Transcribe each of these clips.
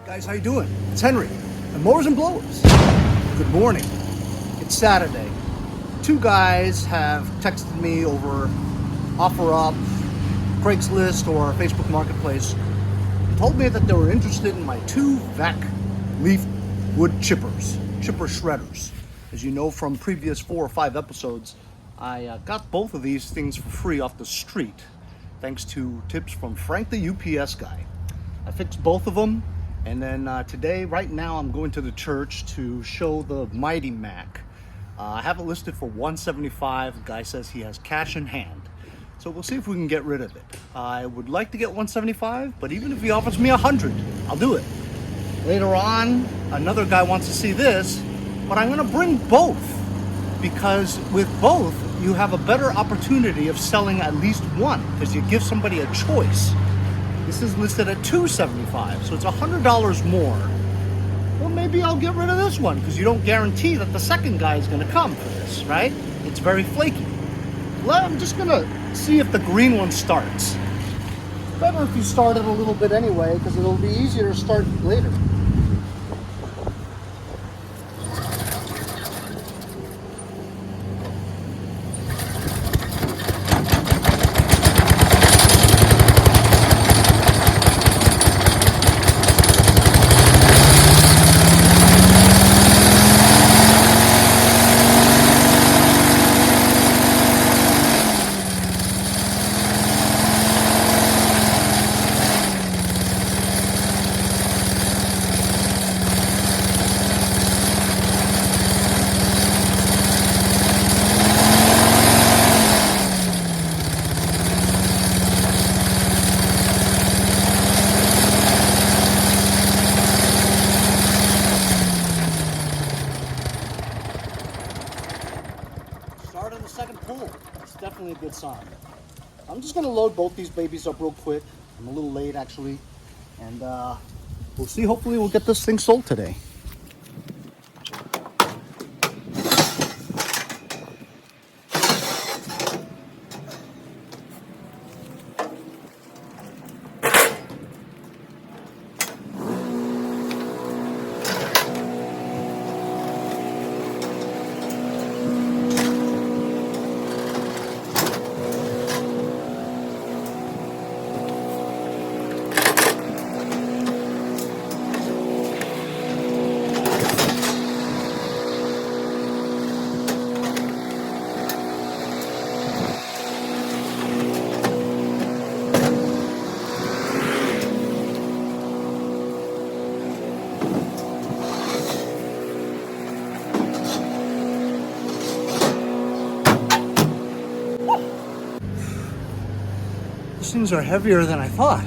Guys, how you doing? It's Henry, the Mowers and Blowers. Good morning. It's Saturday. Two guys have texted me over OfferUp, Craigslist, or Facebook Marketplace and told me that they were interested in my two vac leaf wood chippers, chipper shredders. As you know from previous 4 or 5 episodes, I got both of these things for free off the street, thanks to tips from Frank the UPS guy. I fixed both of them. And then today, right now, I'm going to the church to show the Mighty Mac. I have it listed for $175. The guy says he has cash in hand. So we'll see if we can get rid of it. I would like to get $175, but even if he offers me $100, I'll do it. Later on, another guy wants to see this, but I'm gonna bring both, because with both, you have a better opportunity of selling at least one, because you give somebody a choice. This is listed at $275, so it's $100 more. Well, maybe I'll get rid of this one, because you don't guarantee that the second guy is going to come for this, right? It's very flaky. Well, I'm just going to see if the green one starts. Better if you start it a little bit anyway, because it'll be easier to start later. Started the second pull. That's definitely a good sign. I'm just going to load both these babies up real quick. I'm a little late actually. And we'll see. Hopefully we'll get this thing sold today. These things are heavier than I thought.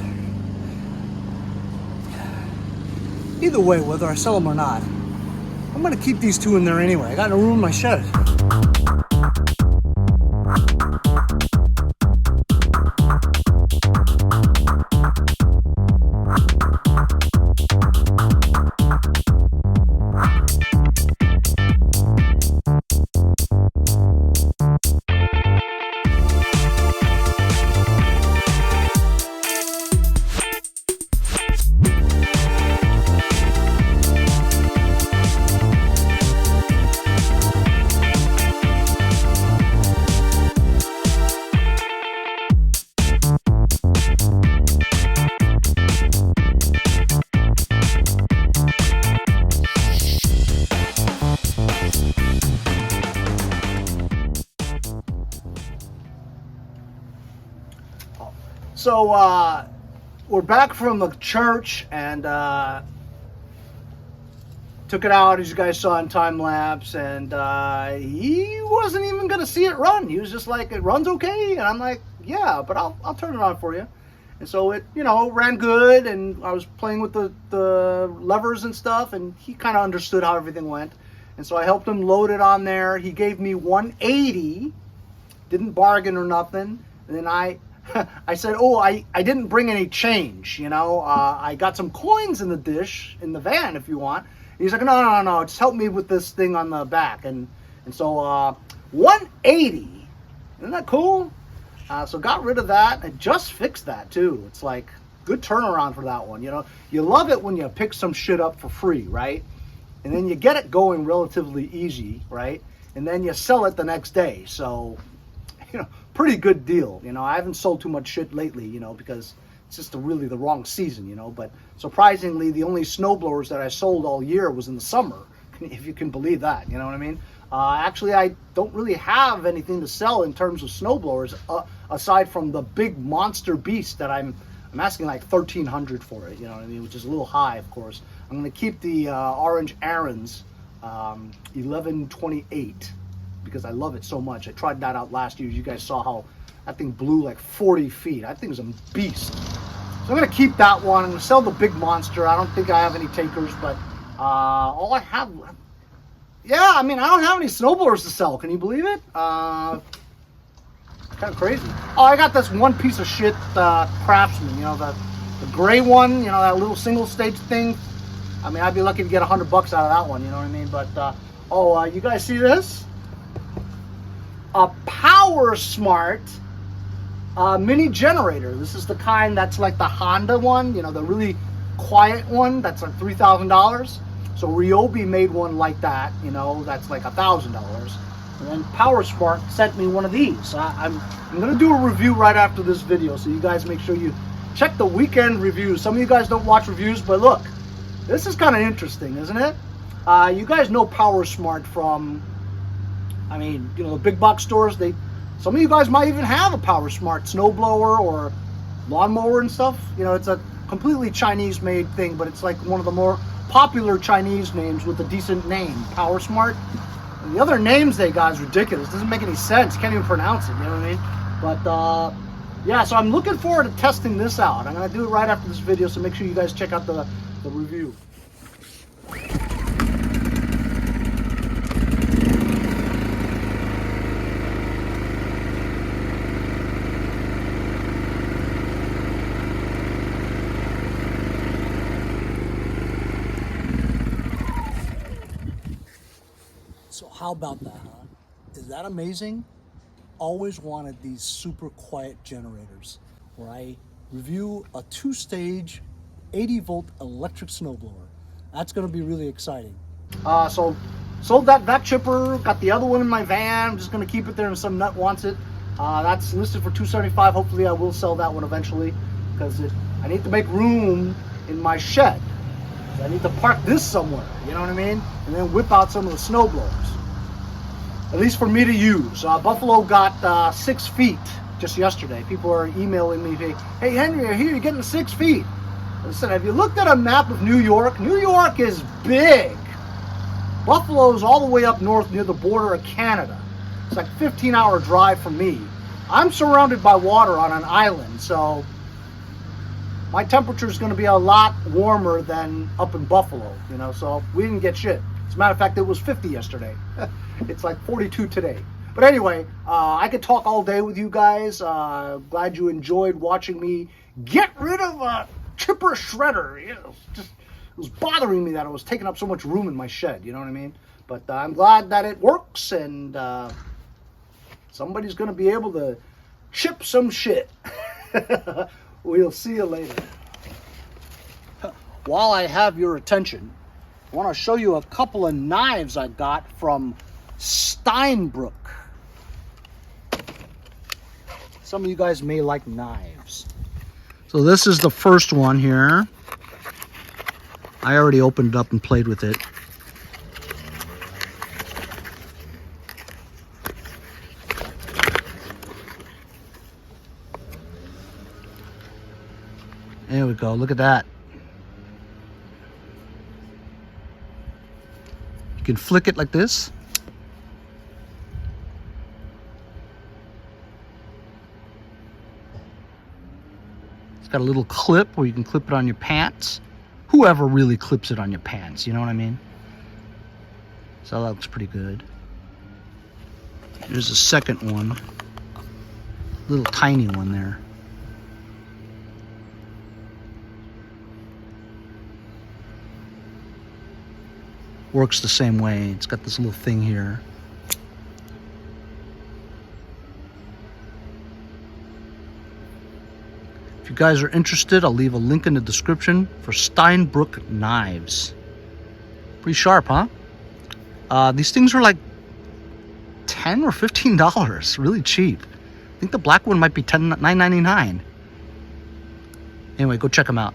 Either way, whether I sell them or not, I'm gonna keep these two in there anyway. I got no room in my shed. So we're back from the church and took it out, as you guys saw in time lapse, and he wasn't even gonna see it run. He was just like, "It runs okay," and I'm like, "Yeah, but I'll turn it on for you." And so it, ran good, and I was playing with the levers and stuff, and he kind of understood how everything went. And so I helped him load it on there. He gave me $180, didn't bargain or nothing. And then I said, "Oh, I didn't bring any change, I got some coins in the dish, in the van if you want." And he's like, no, just help me with this thing on the back. And so $180, isn't that cool? So got rid of that. I just fixed that too. It's like good turnaround for that one. You know, you love it when you pick some shit up for free, right? And then you get it going relatively easy, right? And then you sell it the next day. So, you know, pretty good deal. You know, I haven't sold too much shit lately, you know, because it's just really the wrong season, you know. But surprisingly, the only snowblowers that I sold all year was in the summer, if you can believe that, you know what I mean? Actually, I don't really have anything to sell in terms of snowblowers, aside from the big monster beast that I'm asking like $1,300 for it, you know what I mean, which is a little high, of course. I'm going to keep the Orange Aaron's 1128 because I love it so much. I tried that out last year. You guys saw how that thing blew like 40 feet. That thing's a beast. So I'm going to keep that one. I'm going to sell the big monster. I don't think I have any takers, but all I have... Yeah, I mean, I don't have any snowblowers to sell. Can you believe it? Kind of crazy. Oh, I got this one piece of shit Craftsman, you know, the gray one, you know, that little single stage thing. I mean, I'd be lucky to get $100 out of that one, you know what I mean? But, you guys see this? A Power Smart mini generator. This is the kind that's like the Honda one, you know, the really quiet one that's like $3,000. So Ryobi made one like that, you know, that's like $1,000. And then Power Smart sent me one of these. I'm going to do a review right after this video, so you guys make sure you check the weekend reviews. Some of you guys don't watch reviews, but look, this is kind of interesting, isn't it? You guys know Power Smart from, I mean, you know, the big box stores. Some of you guys might even have a Power Smart snowblower or lawnmower and stuff. You know, it's a completely Chinese-made thing, but it's like one of the more popular Chinese names with a decent name, Power Smart. And the other names they got is ridiculous. Doesn't make any sense. Can't even pronounce it, you know what I mean? But yeah, so I'm looking forward to testing this out. I'm gonna do it right after this video, so make sure you guys check out the review. So how about that, huh? Is that amazing? Always wanted these super quiet generators where I review a 2-stage 80-volt electric snowblower. That's going to be really exciting. So sold that vac chipper, got the other one in my van. I'm just going to keep it there and some nut wants it. That's listed for $275. Hopefully I will sell that one eventually because I need to make room in my shed. I need to park this somewhere, you know what I mean? And then whip out some of the snowblowers. At least for me to use. Buffalo got 6 feet just yesterday. People are emailing me, hey Henry, I hear you're getting 6 feet. Listen, have you looked at a map of New York? New York is big. Buffalo's all the way up north near the border of Canada. It's like a 15-hour drive from me. I'm surrounded by water on an island, so my temperature is going to be a lot warmer than up in Buffalo, you know, so we didn't get shit. As a matter of fact, it was 50 yesterday. It's like 42 today. But anyway, I could talk all day with you guys. Glad you enjoyed watching me get rid of a chipper shredder. You know, it was bothering me that it was taking up so much room in my shed, you know what I mean? But I'm glad that it works, and somebody's going to be able to chip some shit. We'll see you later. While I have your attention, I want to show you a couple of knives I got from Steinbrook. Some of you guys may like knives. So this is the first one here. I already opened it up and played with it. There we go, look at that. You can flick it like this. It's got a little clip where you can clip it on your pants. Whoever really clips it on your pants, you know what I mean? So that looks pretty good. There's a second one. Little tiny one there. Works the same way. It's got this little thing here. If If you guys are interested, I'll leave a link in the description for Steinbrook knives. Pretty sharp, huh? These things are like $10 or $15, really cheap. I think the black one might be $9.99. Anyway, go check them out.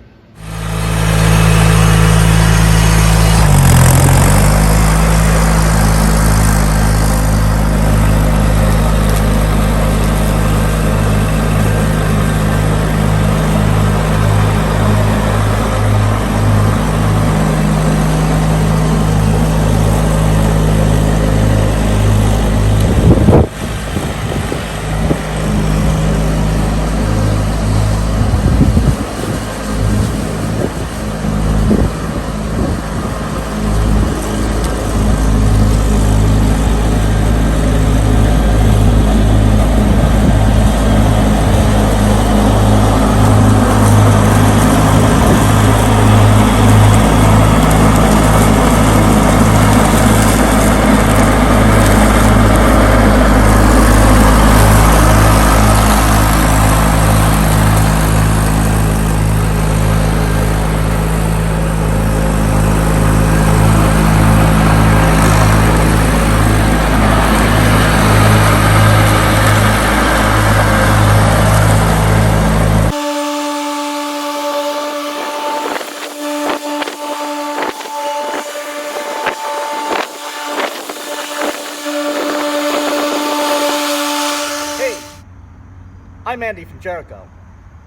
I'm Andy from Jericho.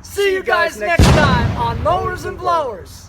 See you guys next time on Mowers and Blowers.